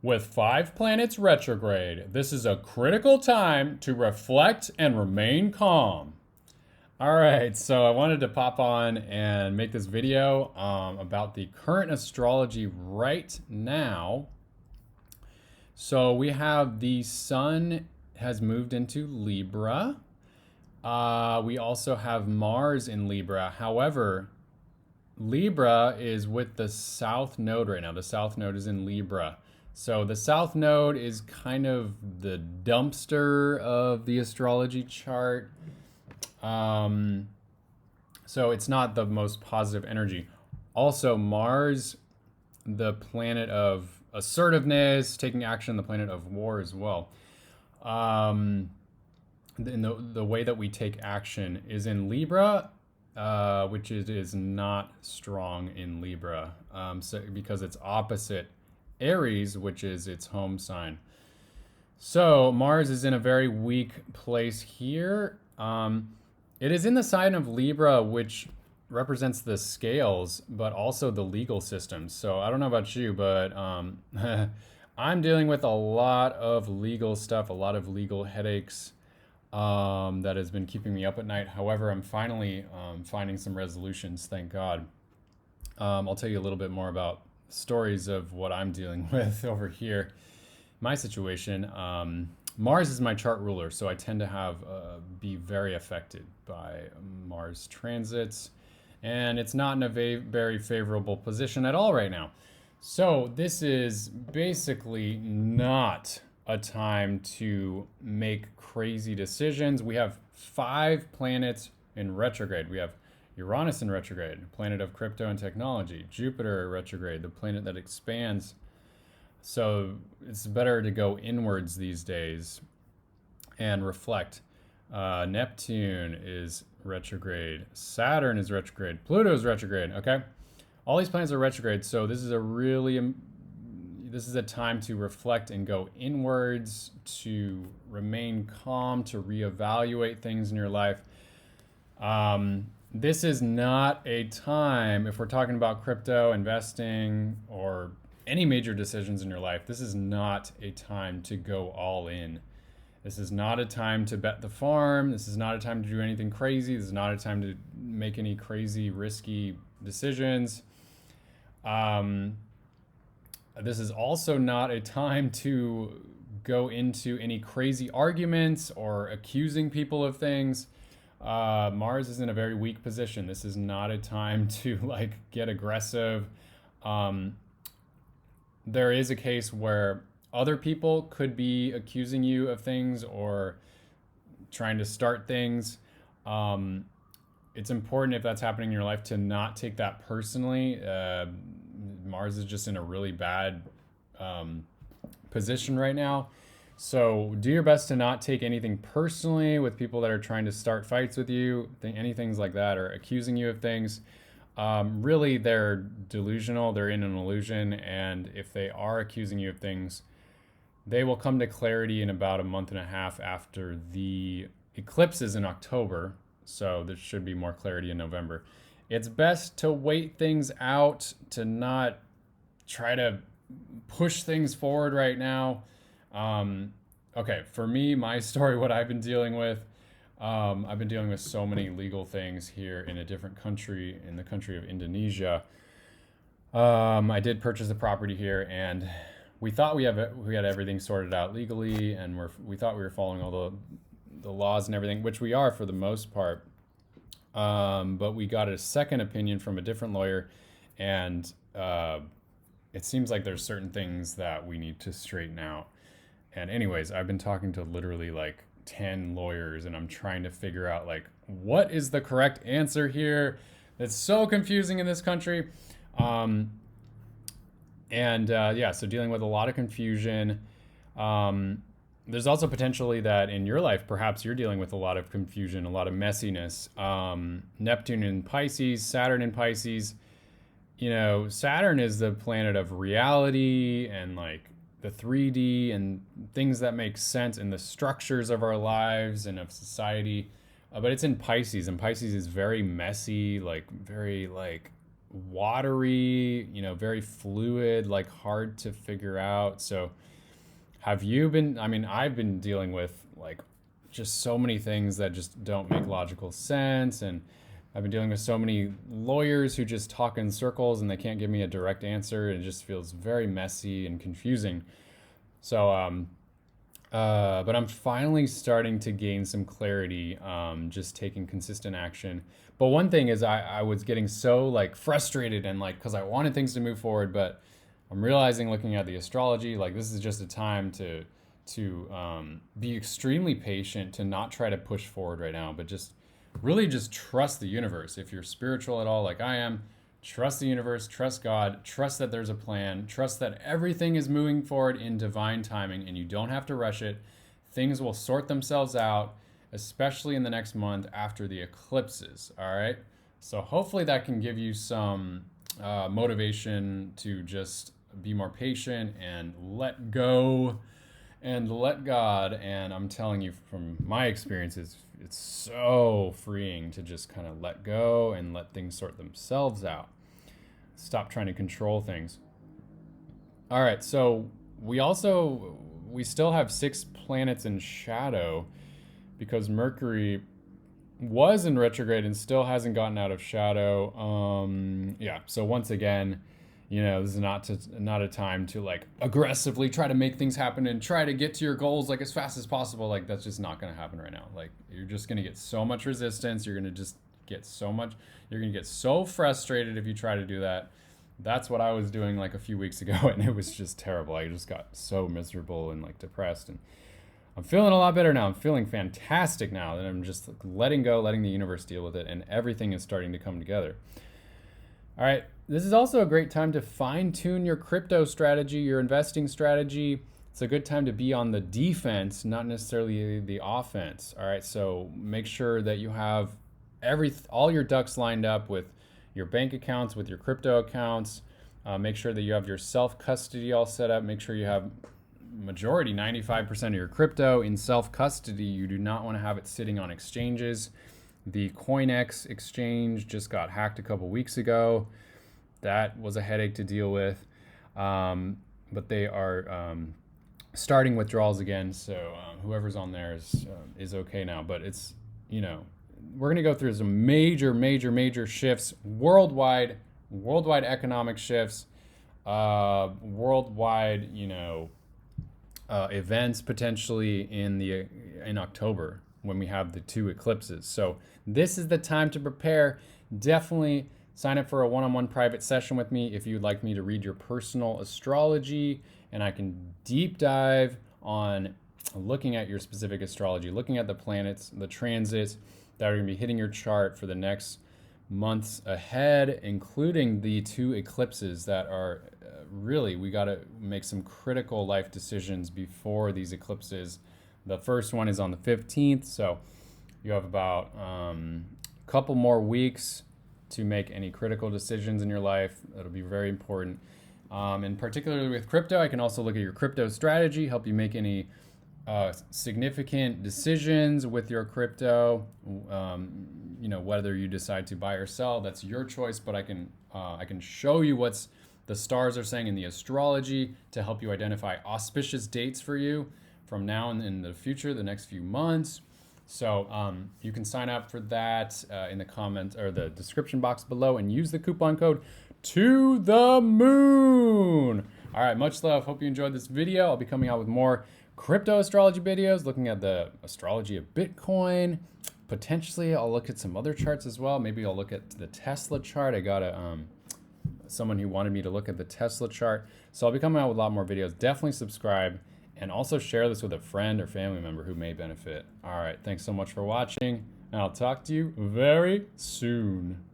With 5 planets retrograde, this is a critical time to reflect and remain calm. All right, so I wanted to pop on and make this video about the current astrology right now. So we have the sun has moved into Libra. We also have Mars in Libra. However, Libra is with the South Node right now. The South Node is in Libra. So the South Node is kind of the dumpster of the astrology chart. So it's not the most positive energy. Also, Mars, the planet of assertiveness, taking action, the planet of war as well. In the way that we take action is in Libra, which is not strong in Libra, because it's opposite Aries, which is its home sign. So Mars is in a very weak place here. It is in the sign of Libra, which represents the scales, but also the legal system. So I don't know about you, but I'm dealing with a lot of legal stuff, a lot of legal headaches that has been keeping me up at night. However, I'm finally finding some resolutions, thank God. I'll tell you a little bit more about stories of what I'm dealing with over here. My situation, Mars is my chart ruler, so I tend to be very affected by Mars transits, and it's not in a very favorable position at all right now. So this is basically not a time to make crazy decisions. We have 5 planets in retrograde. We have Uranus in retrograde, planet of crypto and technology. Jupiter retrograde, the planet that expands. So it's better to go inwards these days and reflect. Neptune is retrograde. Saturn is retrograde. Pluto is retrograde. Okay, all these planets are retrograde. So this is a time to reflect and go inwards, to remain calm, to reevaluate things in your life. This is not a time, if we're talking about crypto, investing, or any major decisions in your life, this is not a time to go all in. This is not a time to bet the farm. This is not a time to do anything crazy. This is not a time to make any crazy, risky decisions. This is also not a time to go into any crazy arguments or accusing people of things. Mars is in a very weak position. This is not a time to get aggressive. There is a case where other people could be accusing you of things or trying to start things. It's important, if that's happening in your life, to not take that personally. Mars is just in a really bad position right now. So do your best to not take anything personally with people that are trying to start fights with you, anything like that, or accusing you of things. Really, they're delusional. They're in an illusion. And if they are accusing you of things, they will come to clarity in about a month and a half after the eclipse is in October. So there should be more clarity in November. It's best to wait things out, to not try to push things forward right now. Okay, for me, my story, what I've been dealing with, I've been dealing with so many legal things here in a different country, in the country of Indonesia. I did purchase a property here, and we thought we had everything sorted out legally, and we thought we were following all the laws and everything, which we are for the most part. But we got a second opinion from a different lawyer, and it seems like there's certain things that we need to straighten out. And anyways, I've been talking to literally 10 lawyers, and I'm trying to figure out what is the correct answer here. It's so confusing in this country. So dealing with a lot of confusion. There's also potentially that in your life, perhaps you're dealing with a lot of confusion, a lot of messiness. Neptune in Pisces, Saturn in Pisces. Saturn is the planet of reality and the 3D and things that make sense in the structures of our lives and of society. But it's in Pisces, and Pisces is very messy, very watery, very fluid, like hard to figure out. So have you been, I mean, I've been dealing with like just so many things that just don't make logical sense. And I've been dealing with so many lawyers who just talk in circles and they can't give me a direct answer. It just feels very messy and confusing. So, but I'm finally starting to gain some clarity, just taking consistent action. But one thing is I was getting so like frustrated and like, cause I wanted things to move forward, but I'm realizing looking at the astrology, like this is just a time to be extremely patient, to not try to push forward right now, but just really just trust the universe. If you're spiritual at all, like I am, trust the universe, trust God, trust that there's a plan, trust that everything is moving forward in divine timing and you don't have to rush it. Things will sort themselves out, especially in the next month after the eclipses. All right. So hopefully that can give you some motivation to just be more patient and let go and let God. And I'm telling you from my experiences, it's so freeing to just kind of let go and let things sort themselves out. Stop trying to control things. All right, so we still have 6 planets in shadow because Mercury was in retrograde and still hasn't gotten out of shadow. Yeah, so once again, this is not a time to like aggressively try to make things happen and try to get to your goals like as fast as possible. Like that's just not going to happen right now. Like you're just going to get so much resistance. You're going to get so frustrated if you try to do that. That's what I was doing like a few weeks ago and it was just terrible. I just got so miserable and like depressed, and I'm feeling a lot better now. I'm feeling fantastic now that I'm just like letting go, letting the universe deal with it, and everything is starting to come together. All right, this is also a great time to fine-tune your crypto strategy, your investing strategy. It's a good time to be on the defense, not necessarily the offense. All right, so make sure that you have all your ducks lined up with your bank accounts, with your crypto accounts. Make sure that you have your self-custody all set up. Make sure you have majority, 95% of your crypto in self-custody. You do not want to have it sitting on exchanges. The CoinEx exchange just got hacked a couple weeks ago. That was a headache to deal with. But they are starting withdrawals again. So whoever's on there is okay now. But it's, we're going to go through some major shifts worldwide economic shifts, worldwide, events potentially in October when we have the 2 eclipses. So this is the time to prepare. Definitely sign up for a one-on-one private session with me if you'd like me to read your personal astrology, and I can deep dive on looking at your specific astrology, looking at the planets, the transits that are going to be hitting your chart for the next months ahead, including the 2 eclipses that are really, we got to make some critical life decisions before these eclipses. The first one is on the 15th, so you have about a couple more weeks to make any critical decisions in your life. That'll be very important. And particularly with crypto, I can also look at your crypto strategy, help you make any significant decisions with your crypto. Whether you decide to buy or sell, that's your choice, but I can show you what's the stars are saying in the astrology to help you identify auspicious dates for you from now and in the future, the next few months. So you can sign up for that in the comments or the description box below and use the coupon code to the moon. All right, much love. Hope you enjoyed this video. I'll be coming out with more crypto astrology videos, looking at the astrology of Bitcoin. Potentially, I'll look at some other charts as well. Maybe I'll look at the Tesla chart. I got someone who wanted me to look at the Tesla chart. So I'll be coming out with a lot more videos. Definitely subscribe and also share this with a friend or family member who may benefit. All right, thanks so much for watching, and I'll talk to you very soon.